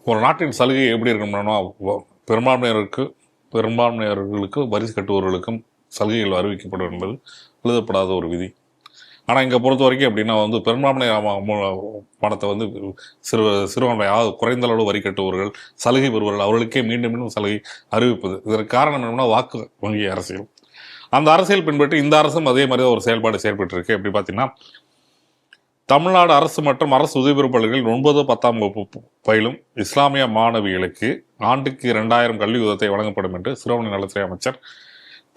ஒரு நாட்டின் சலுகை எப்படி இருக்கணும்னா, பெரும்பான்மையர்களுக்கு வரி கட்டுபவர்களுக்கும் சலுகைகள் அறிவிக்கப்படும் என்பது எழுதப்படாத ஒரு விதி. ஆனால் இங்கே பொறுத்த வரைக்கும் எப்படின்னா பெரும்பான்மை பணத்தை சிறுபான்மை குறைந்த அளவு வரி கட்டுபவர்கள், சலுகை பெறுவர்கள் அவர்களுக்கே மீண்டும் மீண்டும் சலுகை அறிவிப்பது. இதற்கு காரணம் என்னன்னா வாக்கு வங்கி அரசியல். அந்த அரசியல் பின்பற்றி இந்த அரசும் அதே மாதிரி ஒரு செயல்பாடு செயல்பட்டு இருக்கு. எப்படி பார்த்தீங்கன்னா, தமிழ்நாடு அரசு மற்றும் அரசு உதவி பெறும் பள்ளிகளில் 9, 10ஆம் வகுப்பு பயிலும் இஸ்லாமிய மாணவிகளுக்கு ஆண்டுக்கு 2000 கல்வி உதவித்தொகை வழங்கப்படும் என்று சிறுபான்மை நலத்துறை அமைச்சர்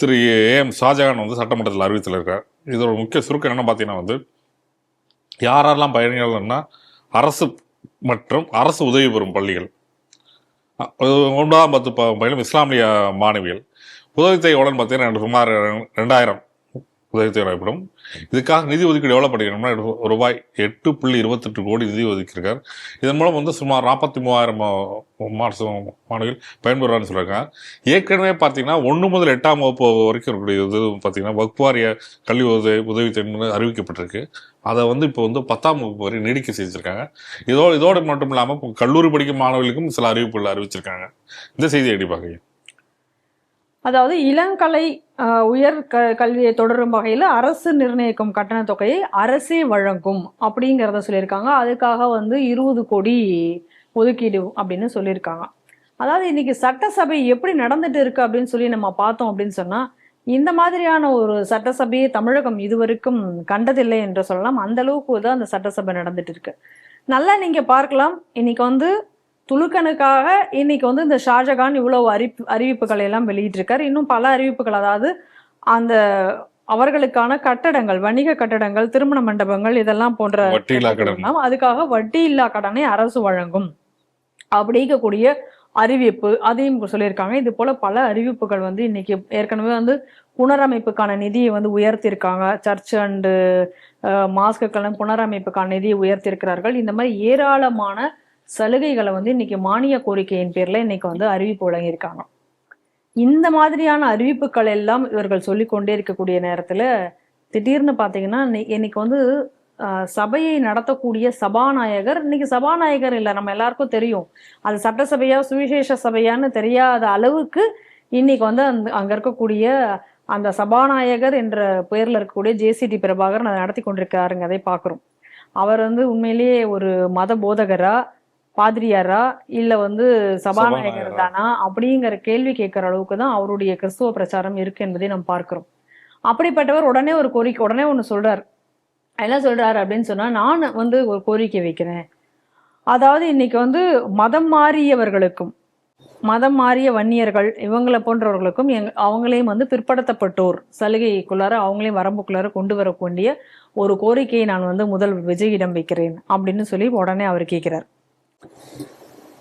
திரு ஏஎம் ஷாஜகான் சட்டமன்றத்தில் அறிவித்திருக்கார். இதோட முக்கிய சுருக்கம் என்னன்னு பார்த்தீங்கன்னா, யாரெல்லாம் பயணிகள்னா அரசு மற்றும் அரசு உதவி பெறும் பள்ளிகள் 9, 10 பயிலும் இஸ்லாமிய மாணவிகள் உதவித்தொகை எவ்வளோன்னு பார்த்தீங்கன்னா சுமார் 2000 உதவித்தொகை வழங்கப்படும். இதுக்காக நிதி ஒதுக்கீடு எவ்வளோ படிக்கணும்னா ரூபாய் 8.28 கோடி நிதி ஒதுக்கியிருக்கார். இதன் மூலம் சுமார் 43,000 மாணவிகள் பயன்பெறுவார்னு சொல்லியிருக்காங்க. ஏற்கனவே பார்த்தீங்கன்னா 1 முதல் 8ஆம் வகுப்பு வரைக்கும் இருக்கக்கூடிய இது பார்த்தீங்கன்னா வகுப்பு வாரிய கல்வி உதவித்தொகை அறிவிக்கப்பட்டிருக்கு. அதை இப்போ 10ஆம் வகுப்பு வரை நீடிக்க செஞ்சுருக்காங்க. இதோடு மட்டும் இல்லாமல் கல்லூரி படிக்கும் மாணவர்களுக்கும் சில அறிவிப்புகள் அறிவிச்சிருக்காங்க. இந்த செய்தியை எப்படி பார்க்குறீங்க? அதாவது இளங்கலை உயர் கல்வியை தொடரும் வகையில் அரசு நிர்ணயிக்கும் கட்டண தொகையை அரசே வழங்கும் அப்படிங்கிறத சொல்லியிருக்காங்க. அதுக்காக 20 கோடி ஒதுக்கீடு அப்படின்னு சொல்லியிருக்காங்க. அதாவது இன்னைக்கு சட்டசபை எப்படி நடந்துட்டு இருக்கு அப்படின்னு சொல்லி நம்ம பார்த்தோம் அப்படின்னு சொன்னா, இந்த மாதிரியான ஒரு சட்டசபையை தமிழகம் இதுவரைக்கும் கண்டதில்லை என்று சொல்லலாம். அந்த அளவுக்கு தான் அந்த சட்டசபை நடந்துட்டு இருக்கு. நல்லா நீங்க பார்க்கலாம், இன்னைக்கு துலுக்கனுக்காக இன்னைக்கு இந்த ஷாஜகான் இவ்வளவு அறிவிப்புகளை எல்லாம் வெளியிட்டிருக்காரு. இன்னும் பல அறிவிப்புகள், அதாவது அந்த அவர்களுக்கான கட்டடங்கள், வணிக கட்டடங்கள், திருமண மண்டபங்கள் இதெல்லாம் போன்ற அதுக்காக வட்டி இல்லா கடனை அரசு வழங்கும் அப்படிங்கக்கூடிய அறிவிப்பு அதையும் சொல்லியிருக்காங்க. இது போல பல அறிவிப்புகள் இன்னைக்கு ஏற்கனவே புனரமைப்புக்கான நிதியை உயர்த்தியிருக்காங்க. சர்ச் அண்டு மாஸ்குக்கெல்லாம் புனரமைப்புக்கான நிதியை உயர்த்தியிருக்கிறார்கள். இந்த மாதிரி ஏராளமான சலுகைகளை இன்னைக்கு மானிய கோரிக்கையின் பேர்ல இன்னைக்கு அறிவிப்பு வழங்கியிருக்காங்க. இந்த மாதிரியான அறிவிப்புகள் எல்லாம் இவர்கள் சொல்லிக்கொண்டே இருக்கக்கூடிய நேரத்துல திடீர்னு பாத்தீங்கன்னா இன்னைக்கு சபையை நடத்தக்கூடிய சபாநாயகர், இன்னைக்கு சபாநாயகர் இல்லை, நம்ம எல்லாருக்கும் தெரியும் அது சட்டசபையா சுவிசேஷ சபையான்னு தெரியாத அளவுக்கு இன்னைக்கு அங்க இருக்கக்கூடிய அந்த சபாநாயகர் என்ற பெயர்ல இருக்கக்கூடிய ஜேசிடி பிரபாகரன் அதை நடத்தி கொண்டிருக்காருங்க. அதை பாக்குறோம். அவர் உண்மையிலேயே ஒரு மத போதகரா, பாதிரியாரா, இல்ல சபாநாயகர் தானா அப்படிங்கிற கேள்வி கேட்கிற அளவுக்கு தான் அவருடைய கிறிஸ்துவ பிரச்சாரம் இருக்கு என்பதை நம்ம பார்க்கிறோம். அப்படிப்பட்டவர் உடனே ஒரு கோரிக்கை, உடனே ஒண்ணு சொல்றாரு. என்ன சொல்றாரு அப்படின்னு சொன்னா, நான் ஒரு கோரிக்கை வைக்கிறேன். அதாவது இன்னைக்கு மதம் மாறியவர்களுக்கும், மதம் மாறிய வன்னியர்கள் இவங்களை போன்றவர்களுக்கும் அவங்களையும் பிற்படுத்தப்பட்டோர் சலுகைக்குள்ளார அவங்களையும் வரம்புக்குள்ளார கொண்டு வரக்கூடிய ஒரு கோரிக்கையை நான் முதல் விஜயிடம் வைக்கிறேன் அப்படின்னு சொல்லி உடனே அவர் கேட்கிறார்.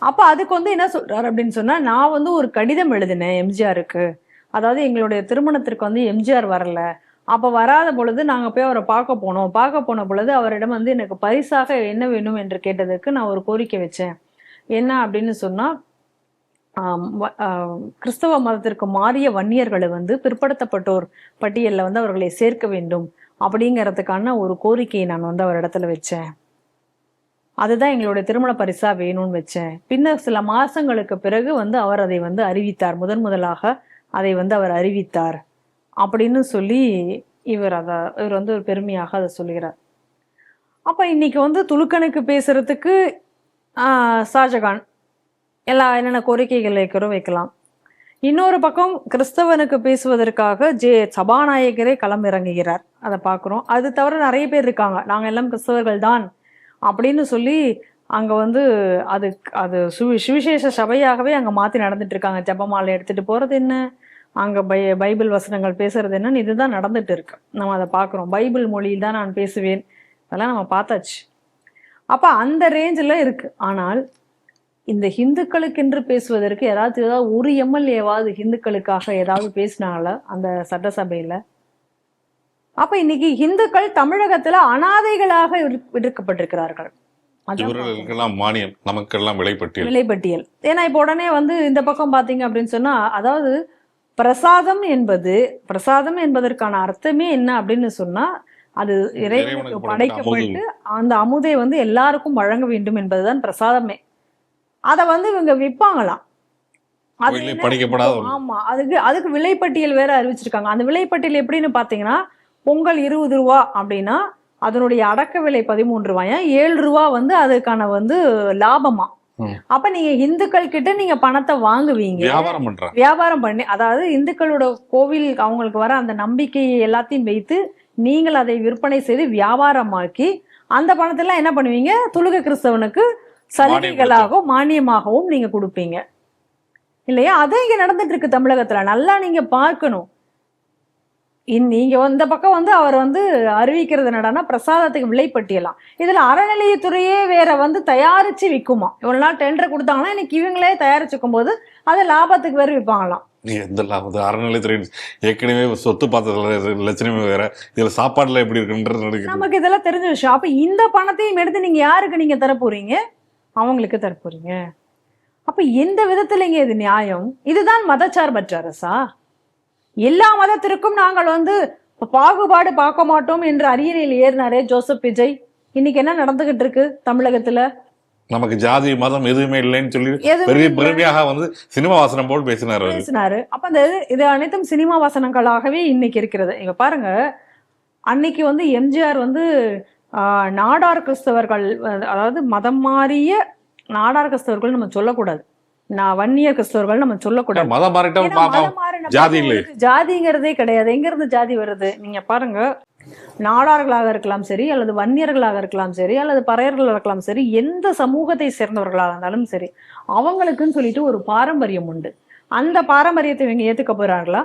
அப்ப அதுக்கு என்ன சொல்றாரு அப்படின்னு சொன்னா, நான் ஒரு கடிதம் எழுதினேன் எம்ஜிஆருக்கு. அதாவது எங்களுடைய திருமணத்திற்கு எம்ஜிஆர் வரல. அப்ப வராத பொழுது நாங்க போய் அவரை பார்க்க போன பொழுது அவரிடம் எனக்கு பரிசாக என்ன வேணும் என்று கேட்டதுக்கு நான் ஒரு கோரிக்கை வச்சேன். என்ன அப்படின்னு சொன்னா, கிறிஸ்தவ மதத்திற்கு மாறிய வன்னியர்களை பிற்படுத்தப்பட்டோர் பட்டியல்ல அவர்களை சேர்க்க வேண்டும் அப்படிங்கிறதுக்கான ஒரு கோரிக்கையை நான் அவரிடத்துல வச்சேன். அதுதான் எங்களுடைய திருமண பரிசா வேணும்னு வச்சேன். பின்னர் சில மாசங்களுக்கு பிறகு அவர் அதை அறிவித்தார். முதலாக அதை அவர் அறிவித்தார் அப்படின்னு சொல்லி இவர் ஒரு பெருமையாக அதை சொல்லுகிறார். அப்ப இன்னைக்கு துலுக்கனுக்கு பேசுறதுக்கு ஷாஜகான் என்னென்ன கோரிக்கைகள் வைக்கலாம். இன்னொரு பக்கம் கிறிஸ்தவனுக்கு பேசுவதற்காக சபாநாயகரே களம் இறங்குகிறார். அதை பார்க்கிறோம். அது தவிர நிறைய பேர் இருக்காங்க, நாங்க எல்லாம் கிறிஸ்தவர்கள் தான் அப்படின்னு சொல்லி அங்க அது சுவிசேஷ சபையாகவே அங்க மாத்தி நடந்துட்டு இருக்காங்க. ஜபமாலை எடுத்துட்டு போறது என்ன, அங்க பைபிள் வசனங்கள் பேசுறது என்னன்னு இதுதான் நடந்துட்டு இருக்கு. நம்ம அதை பார்க்கிறோம். பைபிள் மொழியில் தான் நான் பேசுவேன், அதெல்லாம் நம்ம பார்த்தாச்சு. அப்ப அந்த ரேஞ்சில் இருக்கு. ஆனால் இந்த ஹிந்துக்களுக்கென்று பேசுவதற்கு ஏதாவது ஒரு எம்எல்ஏவாவது ஹிந்துக்களுக்காக ஏதாவது பேசினாங்களா அந்த சட்டசபையில? அப்ப இன்னைக்கு இந்துக்கள் தமிழகத்துல அனாதைகளாக விடுக்கப்பட்டிருக்கிறார்கள். மானியம், நமக்கெல்லாம் விலைப்பட்டியல். ஏன்னா இப்ப உடனே இந்த பக்கம் பாத்தீங்க அப்படின்னு சொன்னா, அதாவது பிரசாதம் என்பதற்கான அர்த்தமே என்ன அப்படின்னு சொன்னா, அது இறைவனுக்கு படைக்கப்பட்டு அந்த அமுதை எல்லாருக்கும் வழங்க வேண்டும் என்பதுதான் பிரசாதமே. அதை வந்து இவங்க விற்பாங்களாம். அது கோயிலே என்ன? படிக்கப்படாத ஒண்ணு. ஆமா, அதுக்கு விலைப்பட்டியல் வேற அறிவிச்சிருக்காங்க. அந்த விலைப்பட்டியல் எப்படின்னு பாத்தீங்கன்னா, பொங்கல் 20 ரூபா அப்படின்னா அதனுடைய அடக்க விலை 13 ரூபாயா, 7 ரூபா வந்து அதுக்கான வந்து லாபமா. ம். அப்ப நீங்க இந்துக்கள் கிட்ட நீங்க பணத்தை வாங்குவீங்க, வியாபாரம் பண்றாங்க. வியாபாரம் பண்ணி, அதாவது இந்துக்களோட கோவில் அவங்களுக்கு வர அந்த நம்பிக்கையை எல்லாத்தையும் வைத்து நீங்கள் அதை விற்பனை செய்து வியாபாரமாக்கி அந்த பணத்தெல்லாம் என்ன பண்ணுவீங்க, துலுக கிறிஸ்தவனுக்கு சலுகைகளாகவும் மானியமாகவும் நீங்க கொடுப்பீங்க இல்லையா? அது இங்க நடந்துட்டு இருக்கு தமிழகத்துல. நல்லா நீங்க பார்க்கணும். நீங்க இந்த பக்கம் வந்து அவர் வந்து அறிவிக்கிறது என்னடான்னா பிரசாதத்துக்கு விலைப்பட்டியலாம். இதுல அறநிலையத்துறையே வேற வந்து தயாரிச்சு விற்குமா. இவ்வளவு நாள் டெண்டர் கொடுத்தாங்கன்னா இன்னைக்கு இவங்களே தயாரிச்சுக்கும் போது அதை லாபத்துக்கு வேற விற்பாங்களாம். எந்த லாபம்? அறநிலையத்துறை ஏற்கனவே சொத்து பார்த்ததுல லட்சணமே வேற, இதுல சாப்பாடுல எப்படி இருக்குன்றது நடக்குது. நமக்கு இதெல்லாம் தெரிஞ்ச விஷயம். அப்ப இந்த பணத்தையும் எடுத்து நீங்க யாருக்கு நீங்க தர போறீங்க? அவங்களுக்கு தர போறீங்க. அப்ப எந்த விதத்துலங்க இது நியாயம்? இதுதான் மதச்சார்பற்ற அரசா? எல்லா மதத்திற்கும் நாங்கள் வந்து பாகுபாடு பார்க்க மாட்டோம் என்று அரியணையில் ஏறினாரே ஜோசப் விஜய், இன்னைக்கு என்ன நடந்துகிட்டு இருக்கு தமிழகத்துல? நமக்கு ஜாதி மதம் எதுவுமே இல்லைன்னு சொல்லி பெரிய பெருமையாக வந்து சினிமா வாசனம் போல் பேசினாரு. அப்ப இது அனைத்தும் சினிமா வாசனங்களாகவே இன்னைக்கு இருக்கிறது. இங்க பாருங்க, அன்னைக்கு வந்து எம்ஜிஆர் வந்து நாடார் கிறிஸ்தவர்கள், அதாவது மதம் மாறிய நாடார் கிறிஸ்தவர்கள் நம்ம சொல்லக்கூடாது, வன்னியர் கிறிஸ்தவர்கள் நம்ம சொல்லக்கூடாது. மதம் மாறிட்டா ஜாதி இல்லை, ஜாதிங்கிறதே கிடையாது. எங்க இருந்து ஜாதி வருது? நீங்க பாருங்க, நாடார்களாக இருக்கலாம் சரி, அல்லது வன்னியர்களாக இருக்கலாம் சரி, அல்லது பறையர்களாக இருக்கலாம் சரி, எந்த சமூகத்தை சேர்ந்தவர்களாக இருந்தாலும் சரி, அவங்களுக்குன்னு சொல்லிட்டு ஒரு பாரம்பரியம் உண்டு. அந்த பாரம்பரியத்தை இவங்க ஏத்துக்க போறாங்களா?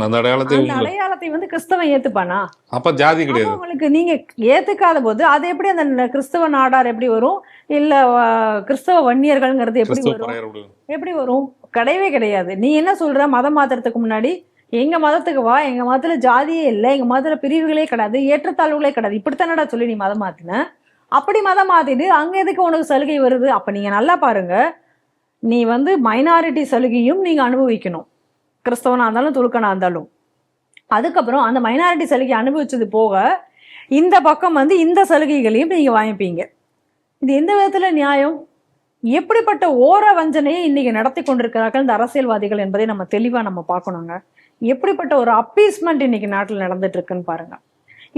அந்த அடையாளத்தை வந்து கிறிஸ்தவன் ஏத்துப்பானா? அப்ப ஜாதி கிடையாது. உங்களுக்கு நீங்க ஏத்துக்காத போது அது எப்படி அந்த கிறிஸ்தவ நாடார் எப்படி வரும்? இல்ல கிறிஸ்தவ வன்னியர்கள்ங்கிறது எப்படி வரும்? கிடையவே கிடையாது. நீ என்ன சொல்ற, மதம் மாத்துறதுக்கு முன்னாடி எங்க மதத்துக்கு வா, எங்க மதத்துல ஜாதியே இல்லை, எங்க மதத்துல பிரிவுகளே கிடையாது, ஏற்றத்தாழ்வுகளே கிடையாது, இப்படித்தானடா சொல்லி நீ மதம் மாத்தின. அப்படி மதம் மாத்திட்டு அங்க எதுக்கு உனக்கு சலுகை வருது? அப்ப நீங்க நல்லா பாருங்க, நீ வந்து மைனாரிட்டி சலுகையும் நீங்க அனுபவிக்கணும், கிறிஸ்தவனா இருந்தாலும் துலுக்கனா இருந்தாலும். அதுக்கப்புறம் அந்த மைனாரிட்டி சலுகை அனுபவிச்சது போக இந்த பக்கம் வந்து இந்த சலுகைகளையும் நீங்க வாங்கிப்பீங்க. இது எந்த விதத்துல நியாயம்? எப்படிப்பட்ட ஓர வஞ்சனையை இன்னைக்கு நடத்தி கொண்டிருக்கிறார்கள் இந்த அரசியல்வாதிகள் என்பதை நம்ம தெளிவா நம்ம பார்க்கணுங்க. எப்படிப்பட்ட ஒரு அப்பீஸ்மெண்ட் இன்னைக்கு நாட்டில் நடந்துட்டு இருக்குன்னு பாருங்க.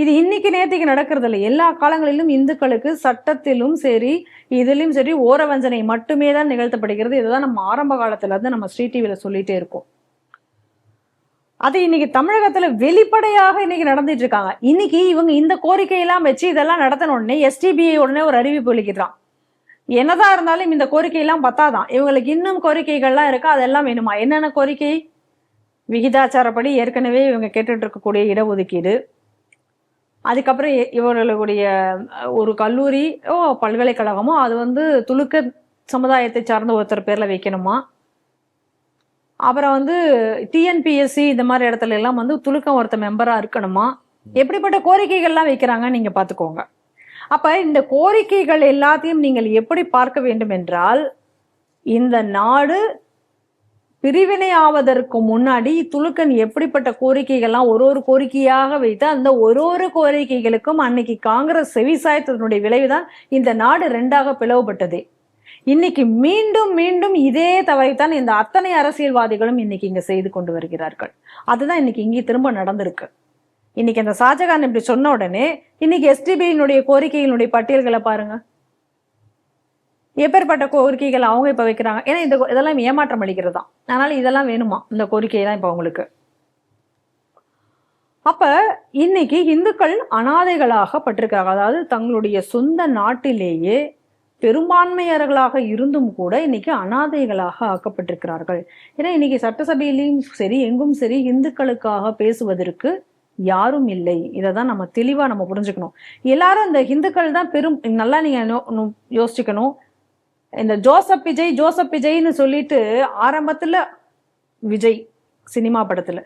இது இன்னைக்கு நேற்றுக்கு நடக்கிறது இல்லை. எல்லா காலங்களிலும் இந்துக்களுக்கு சட்டத்திலும் சரி இதிலும் சரி ஓர வஞ்சனை மட்டுமே தான் நிகழ்த்தப்படுகிறது. இதுதான் நம்ம ஆரம்ப காலத்துல இருந்து நம்ம ஸ்ரீ டிவியில சொல்லிட்டே இருக்கோம். அது இன்னைக்கு தமிழகத்துல வெளிப்படையாக இன்னைக்கு நடந்துட்டு இருக்காங்க. இன்னைக்கு இவங்க இந்த கோரிக்கையெல்லாம் வச்சு இதெல்லாம் நடத்தின உடனே எஸ்டிபிஐ உடனே ஒரு அறிவிப்பு வெளிக்கிட்டான். என்னதான் இருந்தாலும் இந்த கோரிக்கையெல்லாம் பத்தாதான், இவங்களுக்கு இன்னும் கோரிக்கைகள்லாம் இருக்கா, அதெல்லாம் வேணுமா? என்னென்ன கோரிக்கை? விகிதாச்சாரப்படி ஏற்கனவே இவங்க கேட்டுட்டு இருக்கக்கூடிய இடஒதுக்கீடு, அதுக்கப்புறம் இவர்களுடைய ஒரு கல்லூரியோ பல்கலைக்கழகமோ அது வந்து துலுக்க சமுதாயத்தை சார்ந்த ஒருத்தர் பேர்ல வைக்கணுமா, அப்புறம் வந்து டிஎன்பிஎஸ்சி இந்த மாதிரி இடத்துல எல்லாம் வந்து துலுக்கம் ஒருத்தர் மெம்பரா இருக்கணுமா, எப்படிப்பட்ட கோரிக்கைகள்லாம் வைக்கிறாங்க நீங்க பாத்துக்கோங்க. அப்ப இந்த கோரிக்கைகள் எல்லாத்தையும் நீங்கள் எப்படி பார்க்க வேண்டும் என்றால், இந்த நாடு பிரிவினை ஆவதற்கு முன்னாடி துலுக்கன் எப்படிப்பட்ட கோரிக்கைகள்லாம் ஒரு கோரிக்கையாக வைத்து அந்த ஒரு கோரிக்கைகளுக்கும் அன்னைக்கு காங்கிரஸ் செவிசாய்த்ததனுடைய விளைவுதான் இந்த நாடு 2ஆக பிளவுபட்டது. இன்னைக்கு மீண்டும் மீண்டும் இதே தவறைத்தான் இந்த அத்தனை அரசியல்வாதிகளும் இன்னைக்கு இங்க செய்து கொண்டு வருகிறார்கள். அதுதான் இன்னைக்கு இங்கே திரும்ப நடந்திருக்கு. இன்னைக்கு அந்த ஷாஜகான் இப்படி சொன்ன உடனே இன்னைக்கு எஸ்டிபியினுடைய கோரிக்கைகளுடைய பட்டியல்களை பாருங்க, எப்பேற்பட்ட கோரிக்கைகள் அவங்க இப்ப வைக்கிறாங்க. ஏன்னா இதெல்லாம் ஏமாற்றம் அளிக்கிறது தான். அதனால இதெல்லாம் வேணுமா இந்த கோரிக்கை தான் இப்ப அவங்களுக்கு. அப்ப இன்னைக்கு இந்துக்கள் அனாதைகளாக பட்டிருக்காங்க. அதாவது தங்களுடைய சொந்த நாட்டிலேயே பெரும்பான்மையர்களாக இருந்தும் கூட இன்னைக்கு அனாதைகளாக ஆக்கப்பட்டிருக்கிறார்கள். ஏன்னா இன்னைக்கு சட்டசபையிலையும் சரி எங்கும் சரி இந்துக்களுக்காக பேசுவதற்கு யாரும் இல்லை. இதை தான் நம்ம தெளிவா நம்ம புரிஞ்சுக்கணும். எல்லாரும் இந்த இந்துக்கள் தான் நல்லா நீங்க யோசிச்சுக்கணும். இந்த ஜோசப் விஜய்னு சொல்லிட்டு ஆரம்பத்துல விஜய் சினிமா படத்துல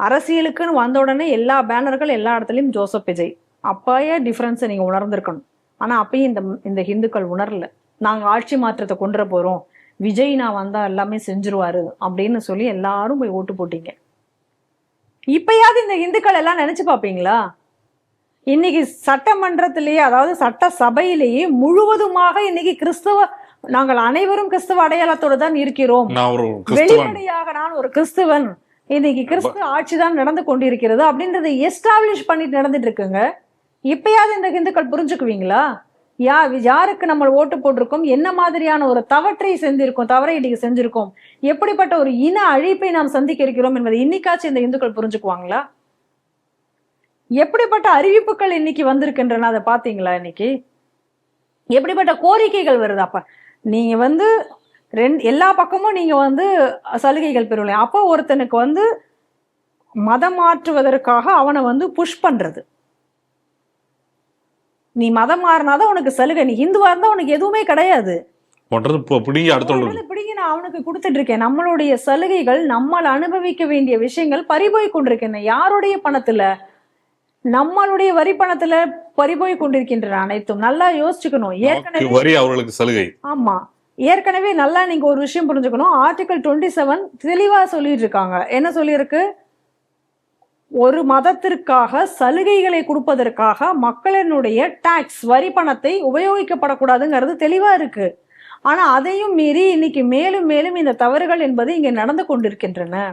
அரசியலுக்குன்னு வந்த உடனே எல்லா பேனர்கள் எல்லா இடத்துலயும் ஜோசப் விஜய். அப்பயே டிஃபரன்ஸை நீங்க உணர்ந்திருக்கணும். ஆனா அப்பயும் இந்த இந்துக்கள் உணரல. நாங்க ஆட்சி மாற்றத்தை கொண்டு போறோம், விஜய் நான் வந்தா எல்லாமே செஞ்சிருவாரு அப்படின்னு சொல்லி எல்லாரும் போய் ஓட்டு போட்டீங்க. இப்பயாவது இந்த இந்துக்கள் எல்லாம் நினைச்சு பாப்பீங்களா? இன்னைக்கு சட்டமன்றத்திலேயே, அதாவது சட்ட சபையிலேயே முழுவதுமாக இன்னைக்கு கிறிஸ்தவ நாங்கள் அனைவரும் கிறிஸ்துவ அடையாளத்தோடு தான் இருக்கிறோம், நான் ஒரு கிறிஸ்துவன், வெளிப்படையாக நான் ஒரு கிறிஸ்துவன், இன்னைக்கு கிறிஸ்து ஆட்சி தான் நடந்து கொண்டிருக்கிறது அப்படின்றத எஸ்டாப்ளிஷ் பண்ணிட்டு நடந்துட்டு இருக்குங்க. இப்பயாவது இந்த இந்துக்கள் புரிஞ்சுக்குவீங்களா? யாருக்கு நம்ம ஓட்டு போட்டிருக்கோம், என்ன மாதிரியான ஒரு தவறை இன்னைக்கு செஞ்சிருக்கோம், எப்படிப்பட்ட ஒரு இன அழிப்பை நாம் சந்திக்க இருக்கிறோம் என்பதை இன்னைக்காச்சும் இந்த இந்துக்கள் புரிஞ்சுக்குவாங்களா? எப்படிப்பட்ட அறிவிப்புகள் இன்னைக்கு வந்திருக்கின்றன அதை பாத்தீங்களா? இன்னைக்கு எப்படிப்பட்ட கோரிக்கைகள் வருது. அப்ப நீங்க எல்லா பக்கமும் நீங்க சலுகைகள் பெறலாம். அப்போ ஒருத்தனுக்கு மதம் மாற்றுவதற்காக அவனை புஷ் பண்றது. நீ மதம் மாறினாதான் உனக்கு சலுகை, நீ ஹிந்துவா இருந்தா உனக்கு எதுவுமே கிடையாது. பிடிங்க நான் அவனுக்கு கொடுத்துட்டு இருக்கேன். நம்மளுடைய சலுகைகள், நம்மால் அனுபவிக்க வேண்டிய விஷயங்கள் பறிபோய் கொண்டிருக்கின்றன. யாருடைய பணத்துல? நம்மளுடைய வரி பணத்துல பறிபோய் கொண்டிருக்கின்றன அனைத்தும். நல்லா யோசிச்சுக்கணும். அவர்களுக்கு சலுகை. ஆமா, ஏற்கனவே நல்லா நீங்க ஒரு விஷயம் புரிஞ்சுக்கணும். ஆர்டிகல் 27 தெளிவா சொல்லிட்டு இருக்காங்க. என்ன சொல்லியிருக்கு? ஒரு மதத்திற்காக சலுகைகளை கொடுப்பதற்காக மக்களினுடைய டாக்ஸ், வரி பணத்தை உபயோகிக்கப்படக்கூடாதுங்கிறது தெளிவா இருக்கு. ஆனா அதையும் மீறி இன்னைக்கு மேலும் மேலும் இந்த தவறுகள் என்பது இங்க நடந்து கொண்டிருக்கின்றன.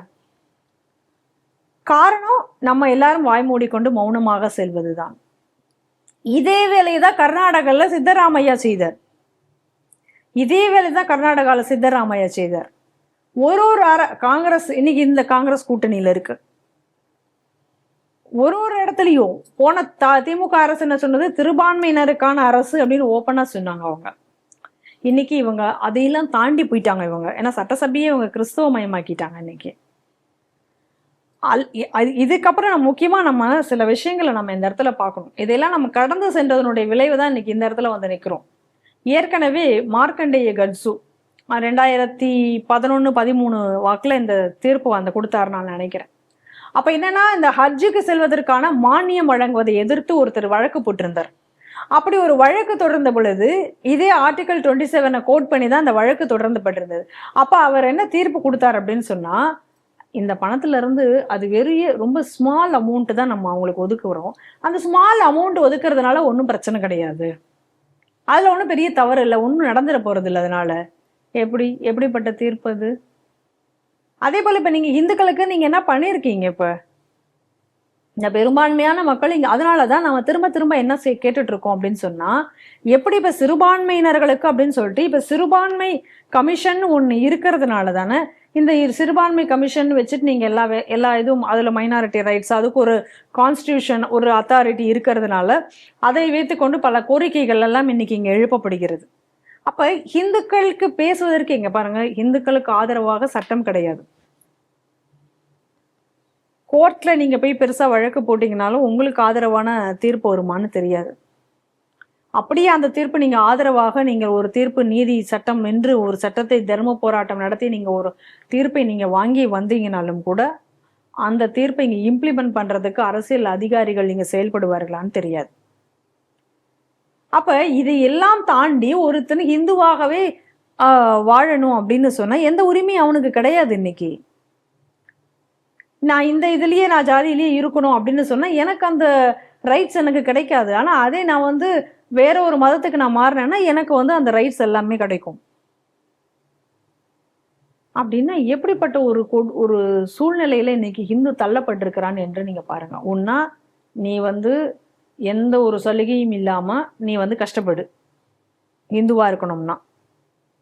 காரணம், நம்ம எல்லாரும் வாய் மூடிக்கொண்டு மௌனமாக செல்வதுதான். இதே வேலையைதான் கர்நாடகால சித்தராமையா செய்தார். ஒரு காங்கிரஸ் இன்னைக்கு இந்த காங்கிரஸ் கூட்டணியில இருக்கு. ஒரு இடத்துலயும் போன திமுக அரசு என்ன சொன்னது? சிறுபான்மையினருக்கான அரசு அப்படின்னு ஓப்பனா சொன்னாங்க அவங்க. இன்னைக்கு இவங்க அதையெல்லாம் தாண்டி போயிட்டாங்க இவங்க. ஏன்னா சட்டசபையே இவங்க கிறிஸ்தவ மயமாக்கிட்டாங்க இன்னைக்கு. இதுக்கப்புறம் முக்கியமா நம்ம சில விஷயங்களை நம்ம இந்த இடத்துல பார்க்கணும். இதெல்லாம் நம்ம கடந்து சென்றதனுடைய விளைவு தான் இன்னைக்கு இந்த இடத்துல நிக்கிறோம். ஏற்கனவே மார்க்கண்டேய கட்சு 2011-13 வாக்குல இந்த தீர்ப்பு கொடுத்தாரு நான் நினைக்கிறேன். அப்ப என்னன்னா, இந்த ஹஜ்ஜுக்கு செல்வதற்கான மானியம் வழங்குவதை எதிர்த்து ஒருத்தர் வழக்கு போட்டிருந்தார். அப்படி ஒரு வழக்கு தொடர்ந்த பொழுது இதே ஆர்டிகல் 27 கோட் பண்ணி தான் அந்த வழக்கு தொடர்ந்துபட்டிருந்தது. அப்ப அவர் என்ன தீர்ப்பு கொடுத்தார் அப்படின்னு சொன்னா, இந்த பணத்துல இருந்து அது ரொம்ப ஸ்மால் அமௌண்ட் தான் நம்ம அவங்களுக்கு ஒதுக்குறோம், அந்த ஸ்மால் அமௌண்ட் ஒதுக்குறதுனால ஒன்றும் பிரச்சனை கிடையாது, அதுல ஒன்றும் பெரிய தவறு இல்லை, ஒன்றும் நடந்துட போறது இல்லை. அதனால எப்படிப்பட்ட தீர்ப்பு அது? அதே போல இப்ப நீங்க இந்துக்களுக்கு நீங்க என்ன பண்ணிருக்கீங்க? இப்ப இந்த பெரும்பான்மையான மக்கள் அதனாலதான் நம்ம திரும்ப திரும்ப என்ன கேட்டுட்டு இருக்கோம் அப்படின்னு சொன்னா, எப்படி இப்ப சிறுபான்மையினர்களுக்கு அப்படின்னு சொல்லிட்டு இப்ப சிறுபான்மை கமிஷன் ஒண்ணு இருக்கிறதுனால தானே இந்த சிறுபான்மை கமிஷன் வச்சுட்டு நீங்க எல்லா இதுவும் அதுல மைனாரிட்டி ரைட்ஸ், அதுக்கு ஒரு கான்ஸ்டிடியூஷன், ஒரு அத்தாரிட்டி இருக்கிறதுனால அதை வைத்துக்கொண்டு பல கோரிக்கைகள் எல்லாம் இன்னைக்கு இங்க எழுப்பப்படுகிறது. அப்ப இந்துக்களுக்கு பேசுவதற்கு இங்க பாருங்க, இந்துக்களுக்கு ஆதரவாக சட்டம் கிடையாது. கோர்ட்ல நீங்க போய் பெருசா வழக்கு போட்டீங்கனாலும் உங்களுக்கு ஆதரவான தீர்ப்பு வருமானு தெரியாது. அப்படியே அந்த தீர்ப்பு நீங்க ஆதரவாக நீங்க ஒரு தீர்ப்பு நீதி சட்டம் என்று ஒரு சட்டத்தை தர்ம போராட்டம் நடத்தி நீங்க ஒரு தீர்ப்பை நீங்க வாங்கி வந்தீங்கனாலும் கூட அந்த தீர்ப்பை இங்க இம்ப்ளிமெண்ட் பண்றதுக்கு அரசியல் அதிகாரிகள் நீங்க செயல்படுவார்களான்னு தெரியாது. அப்ப இதை எல்லாம் தாண்டி ஒருத்தன் இந்துவாகவே வாழணும் அப்படின்னு சொன்னா எந்த உரிமையும் அவனுக்கு கிடையாது. இன்னைக்கு நான் இந்த இதுலயே நான் ஜாதியிலேயே இருக்கணும் அப்படின்னு சொன்னா எனக்கு அந்த ரைட்ஸ் எனக்கு கிடைக்காது. ஆனா அதே நான் வேற ஒரு மதத்துக்கு நான் மாறினேன்னா எனக்கு அந்த ரைட்ஸ் எல்லாமே கிடைக்கும். அப்படின்னா எப்படிப்பட்ட ஒரு சூழ்நிலையில இன்னைக்கு ஹிந்து தள்ளப்பட்டிருக்கிறான் என்று நீங்க பாருங்க. ஒன்னா நீ எந்த ஒரு சலுகையும் இல்லாம நீ கஷ்டப்படு இந்துவா இருக்கணும்னா,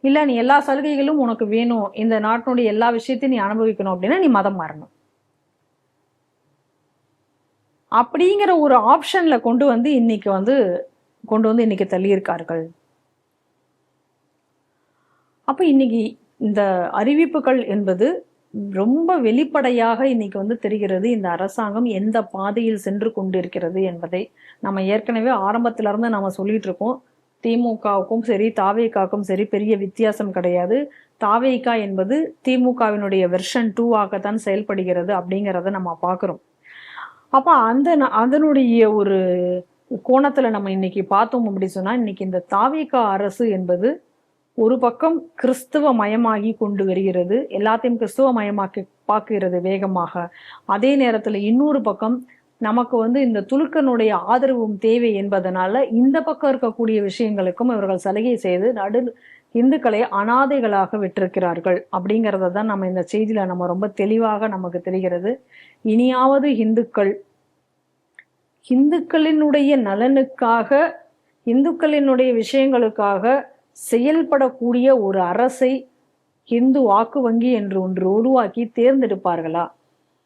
இல்ல நீ எல்லா சலுகைகளும் உனக்கு வேணும், இந்த நாட்டினுடைய எல்லா விஷயத்தையும் நீ அனுபவிக்கணும் அப்படின்னா நீ மதம் மாறணும். அப்படிங்கிற ஒரு ஆப்ஷன்ல கொண்டு வந்து இன்னைக்கு தள்ளியிருக்கார்கள். அப்ப இன்னைக்கு இந்த அறிவிப்புகள் என்பது ரொம்ப வெளிப்படையாக இன்னைக்கு தெரிகிறது இந்த அரசாங்கம் எந்த பாதையில் சென்று கொண்டிருக்கிறது என்பதை. நம்ம ஏற்கனவே ஆரம்பத்துல இருந்து நம்ம சொல்லிட்டு இருக்கோம், திமுகவுக்கும் சரி தாவேகாவுக்கும் சரி பெரிய வித்தியாசம் கிடையாது. தாவேகா என்பது திமுகவினுடைய வெர்ஷன் 2 ஆகத்தான் செயல்படுகிறது அப்படிங்கிறத நம்ம பார்க்கிறோம். அப்ப அதனுடைய ஒரு கோணத்துல நம்ம இன்னைக்கு பார்த்தோம் அப்படி சொன்னா, இன்னைக்கு இந்த தாவேகா அரசு என்பது ஒரு பக்கம் கிறிஸ்துவ மயமாகி கொண்டு வருகிறது, எல்லாத்தையும் கிறிஸ்துவ மயமாக்கி பார்க்கிறது வேகமாக. அதே நேரத்துல இன்னொரு பக்கம் நமக்கு இந்த துலுக்கனுடைய ஆதரவும் தேவை என்பதனால இந்த பக்கம் இருக்கக்கூடிய விஷயங்களுக்கும் இவர்கள் சலுகை செய்து இந்துக்களை அனாதைகளாக விட்டிருக்கிறார்கள் அப்படிங்கிறத தான் நம்ம இந்த செய்தியில நம்ம ரொம்ப தெளிவாக நமக்கு தெரிகிறது. இனியாவது இந்துக்களினுடைய நலனுக்காக, இந்துக்களினுடைய விஷயங்களுக்காக செயல்படக்கூடிய ஒரு அரசை இந்து வாக்கு வங்கி என்று ஒன்று உருவாக்கி தேர்ந்தெடுப்பார்களா?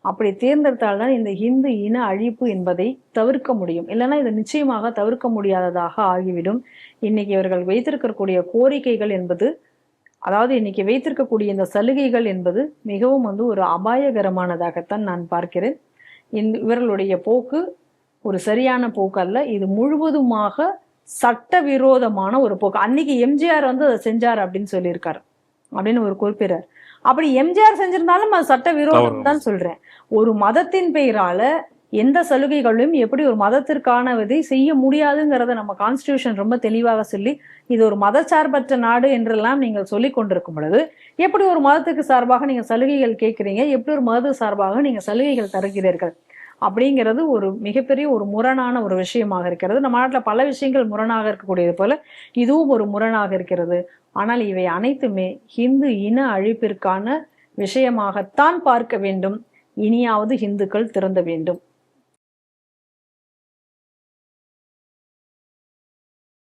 அப்படி தேர்ந்தெடுத்தால்தான் இந்த இந்து இன அழிப்பு என்பதை தவிர்க்க முடியும். இல்லைன்னா இது நிச்சயமாக தவிர்க்க முடியாததாக ஆகிவிடும். இன்னைக்கு இவர்கள் வைத்திருக்கக்கூடிய கோரிக்கைகள் என்பது, அதாவது இன்னைக்கு வைத்திருக்கக்கூடிய இந்த சலுகைகள் என்பது மிகவும் ஒரு அபாயகரமானதாகத்தான் நான் பார்க்கிறேன். இவர்களுடைய போக்கு ஒரு சரியான போக்கு அல்ல. இது முழுவதுமாக சட்டவிரோதமான ஒரு போக்கு. அன்னைக்கு எம்ஜிஆர் அதை செஞ்சார் அப்படின்னு சொல்லியிருக்காரு அப்படின்னு ஒரு குறிப்பிடர். அப்படி எம்ஜிஆர் செஞ்சிருந்தாலும் அது சட்டவிரோதம் தான் சொல்றேன். ஒரு மதத்தின் பெயரால எந்த சலுகைகளும் எப்படி ஒரு மதத்திற்கானதை செய்ய முடியாதுங்கிறத நம்ம கான்ஸ்டிடியூஷன் ரொம்ப தெளிவாக சொல்லி, இது ஒரு மதச்சார்பற்ற நாடு என்றெல்லாம் நீங்கள் சொல்லி கொண்டிருக்கும் பொழுது எப்படி ஒரு மதத்துக்கு சார்பாக நீங்க சலுகைகள் கேட்கிறீங்க, எப்படி ஒரு மத சார்பாக நீங்க சலுகைகள் தருகிறீர்கள் அப்படிங்கிறது ஒரு மிகப்பெரிய ஒரு முரணான ஒரு விஷயமாக இருக்கிறது. நம்ம நாட்டில் பல விஷயங்கள் முரணாக இருக்கக்கூடியது போல இதுவும் ஒரு முரணாக இருக்கிறது. ஆனால் இவை அனைத்துமே இந்து இன அழிப்பிற்கான விஷயமாகத்தான் பார்க்க வேண்டும். இனியாவது இந்துக்கள் திறந்த வேண்டும்.